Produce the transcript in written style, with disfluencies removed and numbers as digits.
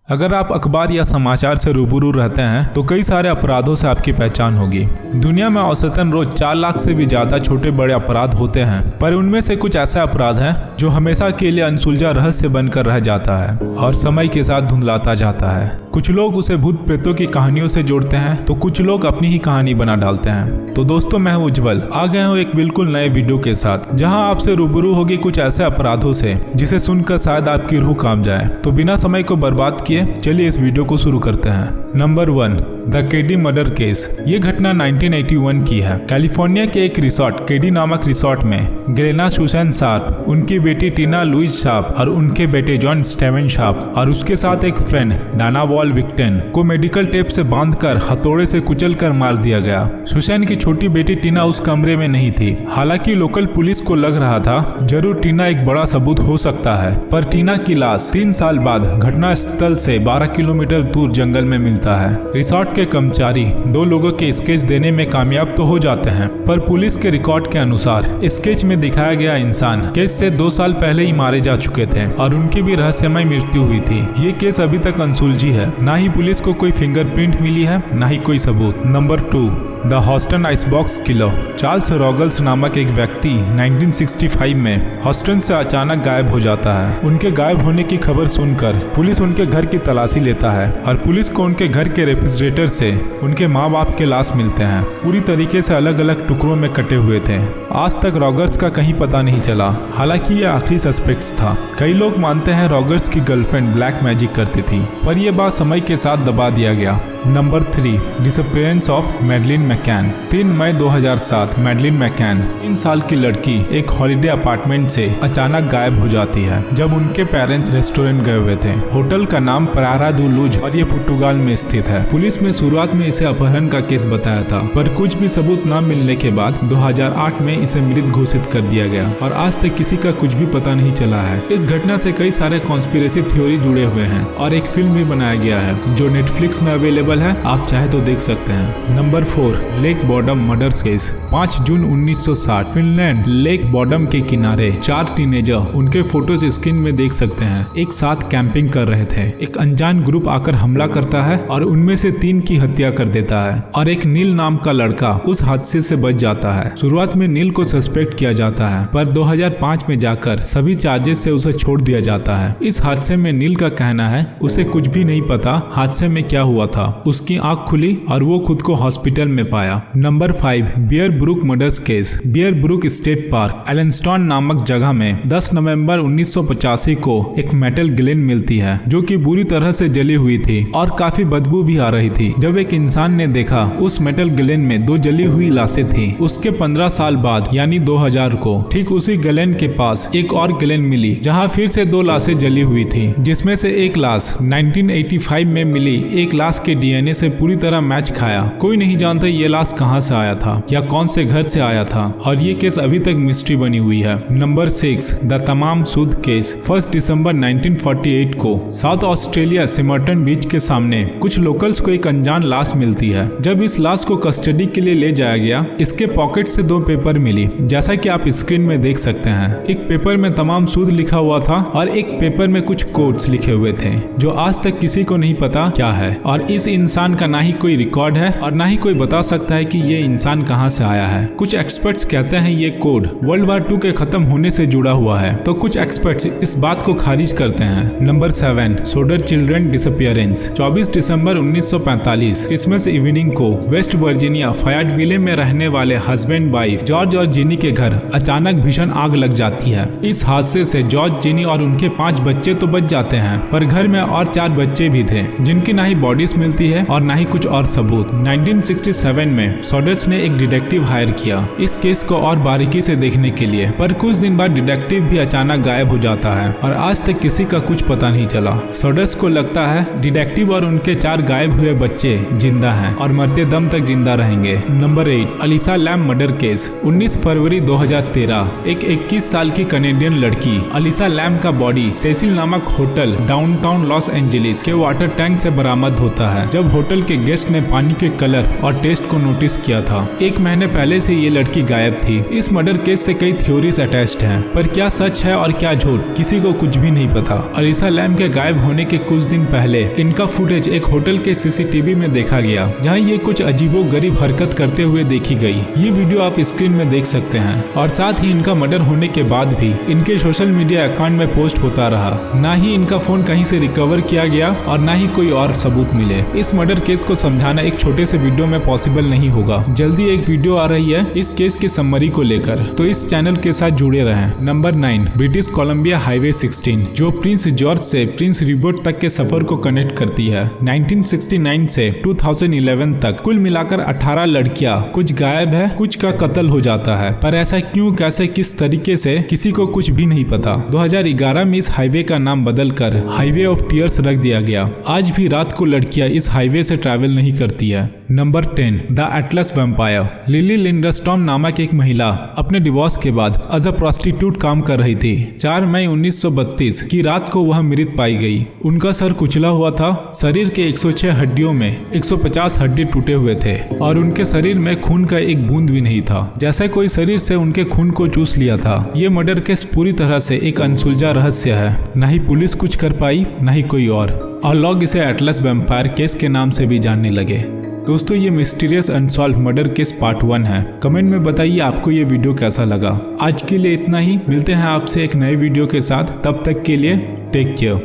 अगर आप अखबार या समाचार से रूबरू रहते हैं तो कई सारे अपराधों से आपकी पहचान होगी। दुनिया में औसतन रोज 4 लाख से भी ज्यादा छोटे बड़े अपराध होते हैं, पर उनमें से कुछ ऐसे अपराध हैं जो हमेशा के लिए अनसुलझा रहस्य बनकर रह जाता है और समय के साथ धुंधलाता जाता है। कुछ लोग उसे भूत प्रेतों की कहानियों से जोड़ते हैं तो कुछ लोग अपनी ही कहानी बना डालते हैं। तो दोस्तों, मैं हूं उज्जवल, आ गया हूं एक बिल्कुल नए वीडियो के साथ जहां आपसे रूबरू होगी कुछ ऐसे अपराधों से जिसे सुनकर शायद आपकी रूह कांप जाए। तो बिना समय को बर्बाद किए चलिए इस वीडियो को शुरू करते हैं। Number 1, the KD murder case. ये घटना 1981 की है। कैलिफोर्निया के एक रिसोर्ट केडी नामक रिसोर्ट में ग्लेना सुसन शार्प, उनकी बेटी टीना लुइस शार्प और उनके बेटे जॉन स्टेवन शार्प और उसके साथ एक फ्रेंड डाना वॉल विक्टन को मेडिकल टेप से बांधकर हथौड़े से कुचलकर मार दिया गया। सुसन की छोटी बेटी टीना उस कमरे में नहीं थी। हालांकि लोकल पुलिस को लग रहा था जरूर टीना एक बड़ा सबूत हो सकता है, पर टीना की लाश 3 साल बाद घटना स्थल से 12 किलोमीटर दूर जंगल में मिलता है। रिसोर्ट के कर्मचारी 2 लोगों के स्केच देने में कामयाब तो हो जाते हैं, पर पुलिस के रिकॉर्ड के अनुसार स्केच में दिखाया गया इंसान केस से 2 साल पहले ही मारे जा चुके थे और उनकी भी रहस्यमय मृत्यु हुई थी। ये केस अभी तक अनसुलझी है। ना ही पुलिस को कोई फिंगरप्रिंट मिली है, ना ही कोई सबूत। Number 2, the Houston icebox killer. Charles Ruggles नामक एक व्यक्ति 1965 में हॉस्टन से अचानक गायब हो जाता है। उनके गायब होने की खबर सुनकर पुलिस उनके घर की तलाशी लेता है और पुलिस को उनके घर के रेफ्रिजरेटर से उनके माँ बाप के लाश मिलते हैं, पूरी तरीके से अलग अलग टुकड़ों में कटे हुए थे। आज तक रॉगर्स का कहीं पता नहीं चला, हालांकि यह आखिरी सस्पेक्ट था। कई लोग मानते हैं रॉगर्स की गर्लफ्रेंड ब्लैक मैजिक करती थी, पर यह बात समय के साथ दबा दिया गया। Number 3, disappearance of Madeleine McCann. 3 मई 2007 मैडलिन मैकैन 3 साल की लड़की एक हॉलिडे अपार्टमेंट से अचानक गायब हो जाती है जब उनके पेरेंट्स रेस्टोरेंट गए हुए थे। होटल का नाम प्रारा दू लुज और ये पुर्तगाल में स्थित है। पुलिस में शुरुआत में इसे अपहरण का केस बताया था, पर कुछ भी सबूत न मिलने के बाद 2008 में इसे मृत घोषित कर दिया गया और आज तक किसी का कुछ भी पता नहीं चला है। इस घटना से कई सारे कॉन्स्पिरेसी थ्योरी जुड़े हुए हैं और एक फिल्म भी बनाया गया है जो नेटफ्लिक्स में अवेलेबल है, आप चाहे तो देख सकते हैं। Number 4, lake boredom murders case. 5 जून 1960 फिनलैंड लेक बॉडम के किनारे 4 टीनेजर, उनके फोटोज स्क्रीन में देख सकते हैं, एक साथ कैंपिंग कर रहे थे। एक अनजान ग्रुप आकर हमला करता है और उनमें से 3 की हत्या कर देता है और एक नील नाम का लड़का उस हादसे से बच जाता है। शुरुआत में नील को सस्पेक्ट किया जाता है, पर 2005 में जाकर सभी चार्जेस से उसे छोड़ दिया जाता है। इस हादसे में नील का कहना है उसे कुछ भी नहीं पता हादसे में क्या हुआ था। उसकी आंख खुली और वो खुद को हॉस्पिटल में पाया। Number 5, Bear Brook murders case. Bear Brook State Park Allenstown नामक जगह में 10 नवंबर 1985 को एक मेटल ग्लेन मिलती है जो कि बुरी तरह से जली हुई थी और काफी बदबू भी आ रही थी। जब एक इंसान ने देखा उस मेटल ग्लेन में 2 जली हुई लाशें थी। उसके 15 साल बाद यानी 2000 को ठीक उसी ग्लेन के पास एक और ग्लेन मिली जहाँ फिर से 2 लाशें जली हुई थी, जिसमें से एक लाश 1985 में मिली एक लाश के डीएनए से पूरी तरह मैच खाया। कोई नहीं जानता ये लाश कहां से आया था या कौन से घर से आया था और ये केस अभी तक मिस्ट्री बनी हुई है। नंबर 6, द तमाम सूद केस। 1 दिसंबर 1948 को साउथ ऑस्ट्रेलिया सिमर्टन बीच के सामने कुछ लोकल्स को एक अनजान लाश मिलती है। जब इस लाश को कस्टडी के लिए ले जाया गया, इसके पॉकेट से 2 पेपर मिली, जैसा कि आप स्क्रीन में देख सकते हैं। एक पेपर में तमाम सूद लिखा हुआ था और एक पेपर में कुछ कोड्स लिखे हुए थे जो आज तक किसी को नहीं पता क्या है और इस इंसान का ना ही कोई रिकॉर्ड है और ना ही कोई बता सकता है कि ये इंसान कहां से आया है। कुछ एक्सपर्ट्स कहते हैं ये कोड वर्ल्ड वार 2 के खत्म होने से जुड़ा हुआ है, तो कुछ एक्सपर्ट्स इस बात को खारिज करते हैं। Number 7, Sodder children disappearance. 24 दिसंबर 1945 क्रिसमस इवनिंग को वेस्ट वर्जीनिया फायटविले में रहने वाले हस्बैंड वाइफ जॉर्ज और जिनी के घर अचानक भीषण आग लग जाती है। इस हादसे से जॉर्ज, जिनी और उनके 5 बच्चे तो बच जाते हैं, पर घर में और 4 बच्चे भी थे जिनकी ना ही बॉडीज मिलती है और ना ही कुछ और सबूत। 1967 में सोडर्स ने एक डिटेक्टिव हायर किया इस केस को और बारीकी से देखने के लिए, पर कुछ दिन बाद डिटेक्टिव भी अचानक गायब हो जाता है और आज तक किसी का कुछ पता नहीं चला। सोडर्स को लगता है डिटेक्टिव और उनके 4 गायब हुए बच्चे जिंदा हैं और मरते दम तक जिंदा रहेंगे। Number 8, Elisa Lam murder case. 19 फरवरी 2013 एक 21 साल की कनेडियन लड़की अलीसा लैम का बॉडी सेसिल नामक होटल डाउनटाउन लॉस एंजलिस के वाटर टैंक से बरामद होता है, जब होटल के गेस्ट ने पानी के कलर और टेस्ट को नोटिस किया था। 1 महीने पहले से ये लड़की गायब थी। इस मर्डर केस से कई थ्योरीज अटैच्ड हैं, पर क्या सच है और क्या झूठ किसी को कुछ भी नहीं पता। अलीसा लैम के गायब होने के कुछ दिन पहले इनका फुटेज एक होटल के सीसीटीवी में देखा गया, जहां ये कुछ अजीबोगरीब हरकत करते हुए देखी गई। ये वीडियो आप स्क्रीन में देख सकते हैं। और साथ ही इनका मर्डर होने के बाद भी इनके सोशल मीडिया अकाउंट में पोस्ट होता रहा। ना ही इनका फोन कहीं से रिकवर किया गया और ना ही कोई और सबूत मिले। इस मर्डर केस को समझाना एक छोटे से वीडियो में पॉसिबल नहीं होगा। जल्दी एक वीडियो आ रही है इस केस की समरी को लेकर, तो इस चैनल के साथ जुड़े रहें। नंबर 9, ब्रिटिश कोलंबिया हाईवे 16, जो प्रिंस जॉर्ज से प्रिंस रिबोट तक के सफर को कनेक्ट करती है। 1969 से 2011 तक कुल मिलाकर 18 लड़कियां कुछ गायब है, कुछ का कत्ल हो जाता है। पर ऐसा क्यों, कैसे, किस तरीके से, किसी को कुछ भी नहीं पता। 2011 में इस हाईवे का नाम बदलकर हाईवे ऑफ टीयर्स रख दिया गया। आज भी रात को लड़कियां इस हाईवे से ट्रैवल नहीं करती है। Number 10, the Atlas vampire. Lily Lindestrom नामक एक महिला अपने डिवोर्स के बाद एज अ प्रोस्टिट्यूट काम कर रही थी। 4 मई 1932 की रात को वह मृत पाई गई। उनका सर कुचला हुआ था। शरीर के 106 हड्डियों में 150 हड्डी टूटे हुए थे और उनके शरीर में खून का एक बूंद भी नहीं था, जैसे कोई शरीर से उनके खून को चूस लिया था। ये मर्डर केस पूरी तरह से एक अनसुलझा रहस्य है। न ही पुलिस कुछ कर पाई, न ही कोई और लोग इसे एटलस वैम्पायर केस के नाम से भी जानने लगे। दोस्तों, ये mysterious unsolve murder case part 1 है। कमेंट में बताइए आपको ये वीडियो कैसा लगा। आज के लिए इतना ही। मिलते हैं आपसे एक नए वीडियो के साथ। तब तक के लिए टेक केयर।